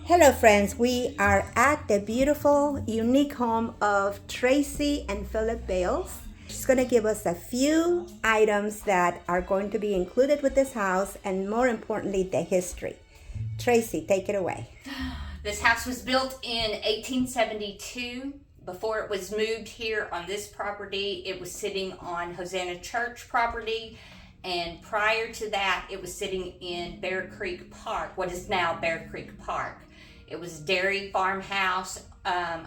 Hello friends, we are at the beautiful, unique home of Tracy and Philip Bales. She's going to give us a few items that are going to be included with this house and more importantly, the history. Tracy, take it away. This house was built in 1872. Before it was moved here on this property, it was sitting on Hosanna Church property. And prior to that, it was sitting in Bear Creek Park, what is now Bear Creek Park. It was a dairy farmhouse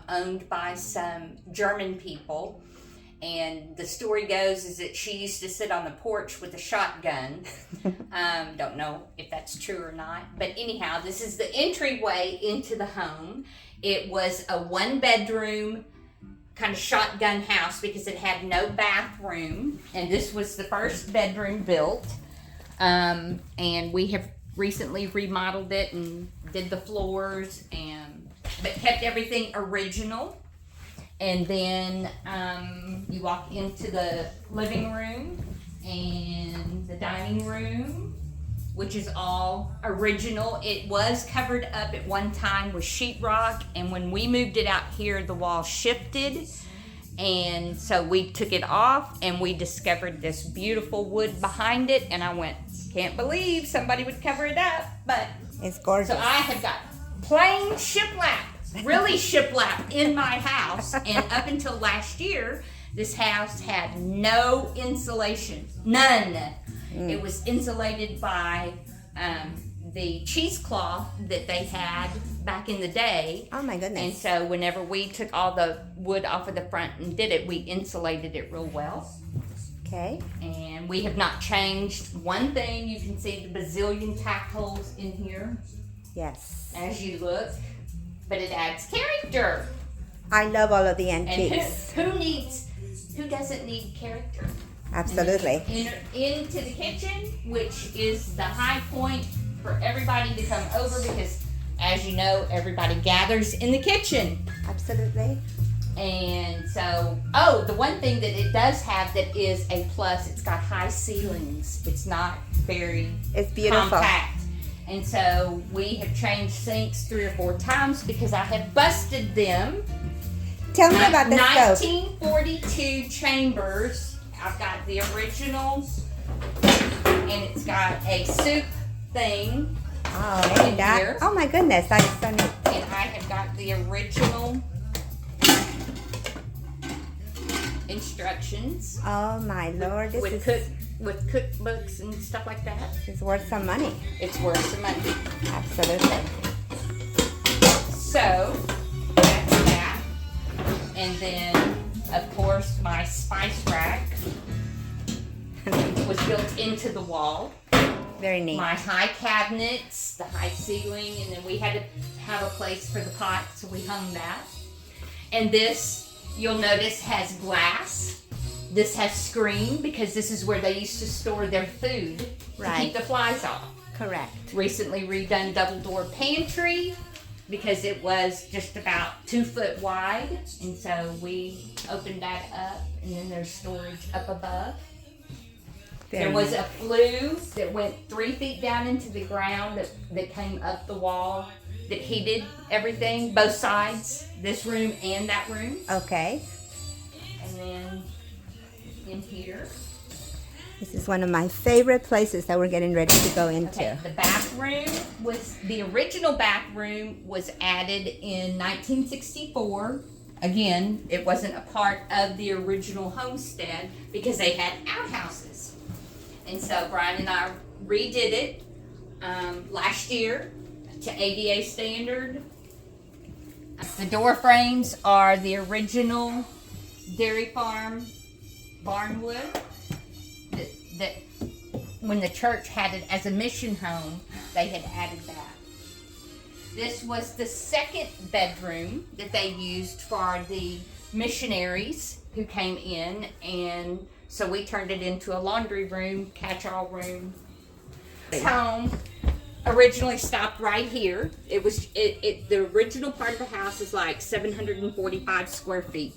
owned by some German people. And the story goes is that she used to sit on the porch with a shotgun. Don't know if that's true or not. But anyhow, this is the entryway into the home. It was a one-bedroom kind of shotgun house because it had no bathroom. And this was the first bedroom built. And we have recently remodeled it and did the floors, but kept everything original. And then you walk into the living room and the dining room, which is all original. It was covered up at one time with sheetrock, and when we moved it out here, the wall shifted. And so we took it off and we discovered this beautiful wood behind it, and I went, can't believe somebody would cover it up, but it's gorgeous. So I have got plain shiplap, really shiplap in my house, and up until last year, this house had no insulation, none. It was insulated by the cheesecloth that they had back in the day. Oh my goodness. And so whenever we took all the wood off of the front and did it, we insulated it real well. Okay. And we have not changed one thing. You can see the bazillion tack holes in here. Yes. As you look. But it adds character. I love all of the antiques. And who doesn't need character? Absolutely. Into the kitchen, which is the high point for everybody to come over because, as you know, everybody gathers in the kitchen. Absolutely. And so, the one thing that it does have that is a plus, it's got high ceilings. It's not very It's beautiful. compact. And so we have changed sinks 3 or 4 times because I have busted them. Tell me about the stove. 1942 chambers. I've got the original, and it's got a soup thing. Oh, ain't that? Here. Oh my goodness, that is so neat. And I have got the original instructions. Oh my Lord, this with cookbooks and stuff like that. is worth some money. It's worth some money. Absolutely. So that's that. And then, of course, my spice rack was built into the wall. Very neat. My high cabinets, the high ceiling, and then we had to have a place for the pot, so we hung that. And this, you'll notice, has glass. This has screen because this is where they used to store their food to keep the flies off. Correct. Recently redone double door pantry because it was just about 2 foot wide, and so we opened that up, and then there's storage up above. There was a flue that went 3 feet down into the ground that came up the wall that heated everything, both sides, this room and that room. Okay. And then in here. This is one of my favorite places that we're getting ready to go into. Okay, the bathroom the original bathroom was added in 1964. Again, it wasn't a part of the original homestead because they had outhouses. And so Brian and I redid it last year to ADA standard. The door frames are the original dairy farm barnwood that when the church had it as a mission home, they had added that. This was the second bedroom that they used for the missionaries who came in, and so we turned it into a laundry room, catch-all room. This home originally stopped right here. The original part of the house is like 745 square feet.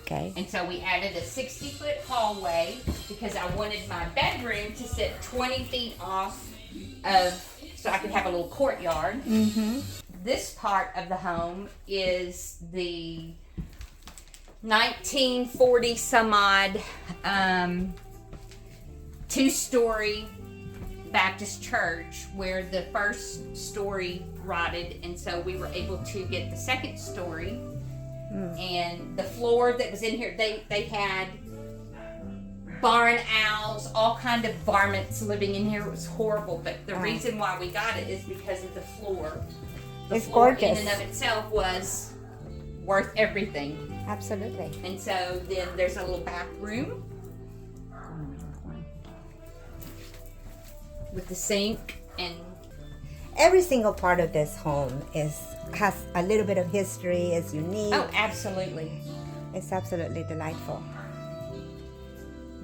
Okay. And so we added a 60-foot hallway because I wanted my bedroom to sit 20 feet off of, so I could have a little courtyard. Mm-hmm. this part of the home is the 1940 some odd two-story Baptist church where the first story rotted, and so we were able to get the second story. And the floor that was in here, they had barn owls, all kind of varmints living in here. It was horrible, but the reason why we got it is because of the floor. The It's floor gorgeous. in and of itself was worth everything. Absolutely. And so then there's a little back room with the sink, and Every single part of this home has a little bit of history, is unique. oh, absolutely. It's absolutely delightful.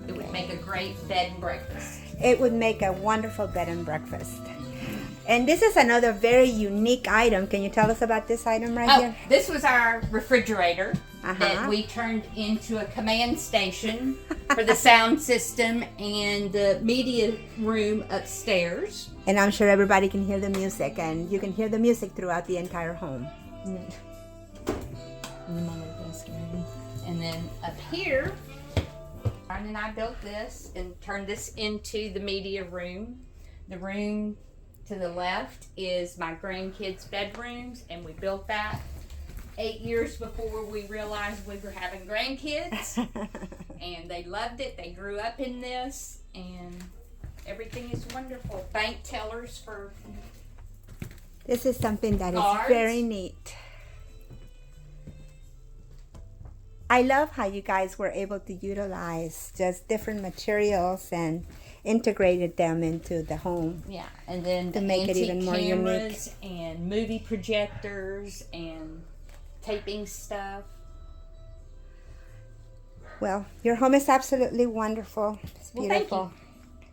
It would make a great bed and breakfast. It would make a wonderful bed and breakfast. And this is another very unique item. Can you tell us about this item right here? This was our refrigerator Uh-huh. that we turned into a command station for the sound system and the media room upstairs. And I'm sure everybody can hear the music, and you can hear the music throughout the entire home. And then up here, Ryan and I built this and turned this into the media room. The room to the left is my grandkids' bedrooms, and we built that 8 years before we realized we were having grandkids. And they loved it. They grew up in this, and everything is wonderful. Bank tellers for This is something that is Cards. very neat. I love how you guys were able to utilize just different materials and integrated them into the home. yeah, and then To the make it antique even more unique. cameras and movie projectors and taping stuff. Well, your home is absolutely wonderful. It's Well, thank beautiful. you.